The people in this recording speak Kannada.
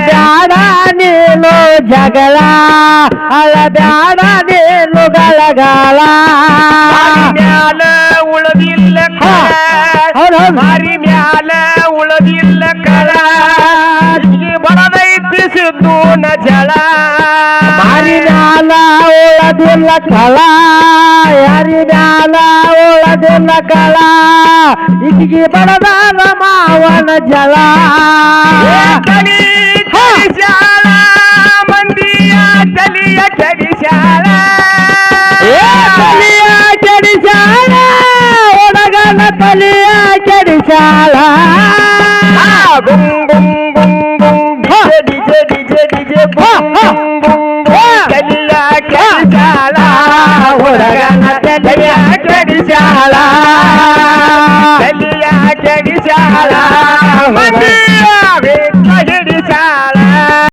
ಬ್ಯಾಡ ನೀನು ಜಗಳ ಅಳಬ್ಯಾಡ ನೀನು ಗಳಗಾಲ ಮ್ಯಾಲ ಉಳದಿಲ್ಲ ಕಳ ಮಾರಿ ಮ್ಯಾಲ ಉಳದಿಲ್ಲ ಕಳ ಬಡದೈತಿ ಸಿದ್ದೂನ ಜಳ ಮಾರಿ ಮ್ಯಾಲ ಉಳದಿಲ್ಲ ಕಳ ಯಾರಿ ಮ್ಯಾಲ ಉಳದಿಲ್ಲ ಕಳ ಇದಿಗೆ ಬಡದ ಮಾವನ ಜಲ ತಲಿ ಕಡಿಸಾಳ ಮಂದಿಯ ತಲಿಯ ಕಡಿಸಾಳ ತಲಿಯ ಕೆಡಿಸಾಳ ಹುಡುಗನ ತಲಿಯ ಕೆಡಿಸಾಳ ಗುಂಗ್ ಗುಂಗ್ ಗುಂಗ್ ಗುಂಗ್ ಡಿಜೆ ಡಿಜೆ ಡಿಜೆ ಗುಂಗ್ ಗುಂಗ್ ಗುಂಗ್ ತಲಿಯ ಕಡಿಸಾಳ ಹುಡುಗನ ತಲಿಯ ಕಡಿಸಾಳ ತಲಿಯ ಕಡಿಸಾಳ ಮಂದಿಯ